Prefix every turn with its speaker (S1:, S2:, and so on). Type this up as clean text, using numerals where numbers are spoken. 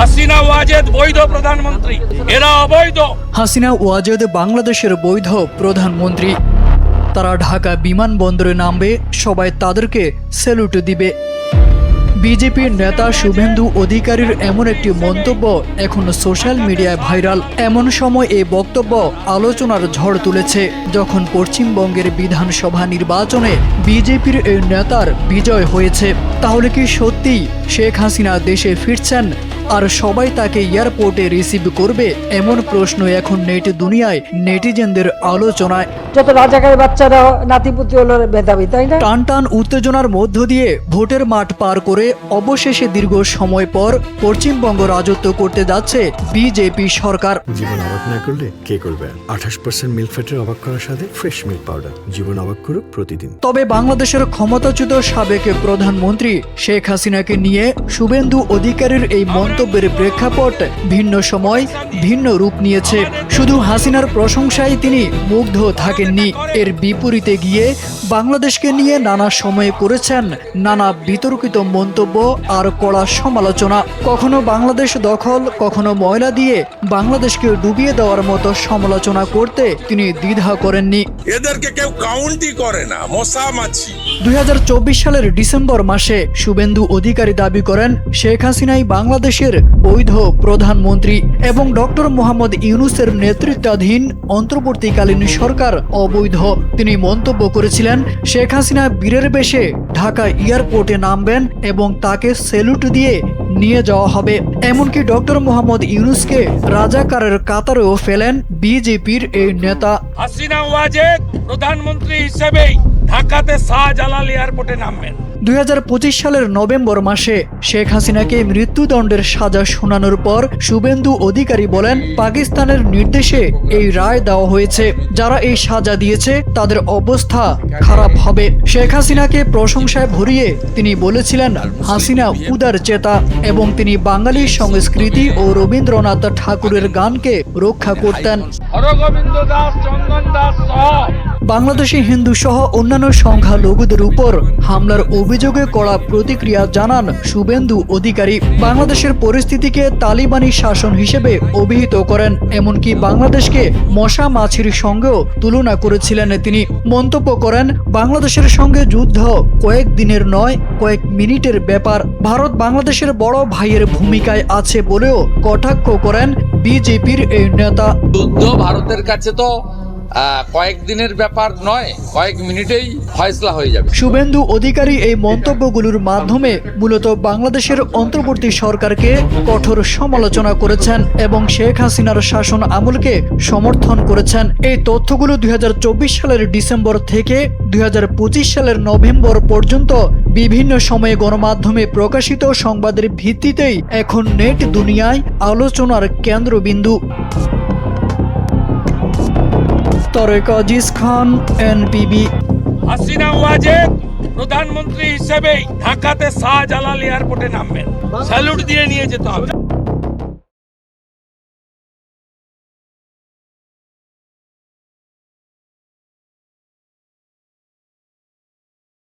S1: হাসিনা ওয়াজেদ বৈধ প্রধানমন্ত্রী, এরা অবৈধ।
S2: হাসিনা ওয়াজেদ বাংলাদেশের বৈধ প্রধানমন্ত্রী। তারা ঢাকা বিমানবন্দরে নামবে, সবাই তাদেরকে স্যালুট দিবে। বিজেপির নেতা শুভেন্দু অধিকারীর এমন একটি মন্তব্য এখন সোশ্যাল মিডিয়ায় ভাইরাল। এমন সময় এই বক্তব্য আলোচনার ঝড় তুলেছে যখন পশ্চিমবঙ্গের বিধানসভা নির্বাচনে বিজেপির এই নেতার বিজয় হয়েছে। তাহলে কি সত্যিই শেখ হাসিনা দেশে ফিরছেন আর সবাই তাকে এয়ারপোর্টে রিসিভ করবে? এমন প্রশ্ন এখন নেট দুনিয়ায় নেটিজেনদের আলোচনায়।
S3: যত রাজাকারের বাচ্চারা নাতিপুতি হলো মেধাবী, তাই না?
S2: টান টান উত্তেজনার মধ্য দিয়ে ভোটের মাঠ পার করে অবশেষে দীর্ঘ সময় পর পশ্চিমবঙ্গ রাজত্ব করতে যাচ্ছে বিজেপি সরকার।
S4: জীবন অবাক না করলে কে করবে? 28% মিল্ক ফ্যাটের অবাক করার সাথে ফ্রেশ মিল্ক পাউডার। জীবন অবাক করুক প্রতিদিন।
S2: তবে বাংলাদেশের ক্ষমতাচ্যুত সাবেক প্রধানমন্ত্রী শেখ হাসিনাকে নিয়ে শুভেন্দু অধিকারীর এই মন্তব্যের প্রেক্ষাপট ভিন্ন সময় ভিন্ন রূপ নিয়েছে। শুধু হাসিনার প্রশংসায় তিনি মুগ্ধ থাকেননি, এর বিপরীতে গিয়ে বাংলাদেশকে নিয়ে নানা সময়ে করেছেন নানা বিতর্কিত মন্তব্য আর কড়া সমালোচনা। কখনো বাংলাদেশ দখল, কখনো ময়লা দিয়ে বাংলাদেশকে ডুবিয়ে দেওয়ার মতো সমালোচনা করতে তিনি দ্বিধা করেননি।
S1: এদেরকে কেউ কাউন্টই করে না, মশা মাছি।
S2: 2024 সালের ডিসেম্বর মাসে শুভেন্দু অধিকারী দাবি করেন শেখ হাসিনাই বাংলাদেশের বৈধ প্রধানমন্ত্রী এবং ডক্টর মোহাম্মদ ইউনূসের নেতৃত্বাধীন অন্তর্বর্তীকালীন সরকার অবৈধ। তিনি মন্তব্য করেছিলেন শেখ হাসিনা বীরের বেশে ঢাকা এয়ারপোর্টে নামবেন এবং তাকে স্যালুট দিয়ে নিয়ে যাওয়া হবে। এমনকি ডক্টর মোহাম্মদ ইউনূসকে রাজাকারের কাতারেও ফেলেন বিজেপির এই নেতা।
S1: হাসিনা ওয়াজেদ প্রধানমন্ত্রী হিসেবেই ঢাকাতে শাহজালাল এয়ারপোর্টে নামবেন।
S2: 2025 সালের নভেম্বর মাসে শেখ হাসিনাকে মৃত্যুদণ্ডের সাজা শোনানোর পর শুভেন্দু অধিকারী বলেন পাকিস্তানের নির্দেশে এই রায় দেওয়া হয়েছে, যারা এই সাজা দিয়েছে তাদের অবস্থা খারাপ হবে। শেখ হাসিনাকে প্রশংসায় ভরিয়ে তিনি বলেছিলেন হাসিনা উদার চেতা এবং তিনি বাঙালি সংস্কৃতি ও রবীন্দ্রনাথ ঠাকুরের গানকে রক্ষা করতেন।
S1: হরগোবিন্দ দাস, চন্দন দাস সহ
S2: বাংলাদেশি হিন্দু সহ অন্যান্য সংখ্যালঘুদের উপর হামলার অভিযোগে কড়া প্রতিক্রিয়া জানান শুভেন্দু অধিকারী। বাংলাদেশের পরিস্থিতিকে তালিবানি শাসন হিসেবে অভিহিত করেন, এমনকি বাংলাদেশকে মশা মাছির সঙ্গেও তুলনা করেছিলেন তিনি। মন্তব্য করেন বাংলাদেশের সঙ্গে যুদ্ধ কয়েক দিনের নয়, কয়েক মিনিটের ব্যাপার। ভারত বাংলাদেশের বড় ভাইয়ের ভূমিকায় আছে বলেও কটাক্ষ করেন বিজেপির এই নেতা।
S5: যুদ্ধ ভারতের কাছে তো কয়েকদিনের ব্যাপার নয়, কয়েক মিনিটেই ফয়সলা হয়ে যাবে।
S2: শুভেন্দু অধিকারী এই মন্তব্যগুলোর মাধ্যমে মূলত বাংলাদেশের অন্তর্বর্তী সরকারকে কঠোর সমালোচনা করেছেন এবং শেখ হাসিনার শাসন আমলকে সমর্থন করেছেন। এই তথ্যগুলো 2024 সালের ডিসেম্বর থেকে 2025 সালের নভেম্বর পর্যন্ত বিভিন্ন সময়ে গণমাধ্যমে প্রকাশিত সংবাদের ভিত্তিতেই এখন নেট দুনিয়ায় আলোচনার কেন্দ্রবিন্দু। তারেক আজিজ খান, NPB।
S1: হাসিনা ওয়াজেদ প্রধানমন্ত্রী হিসেবেই ঢাকাতে শাহজালাল এয়ারপোর্টে নামবেন, স্যালুট দিয়ে নিয়ে যেতে হবে।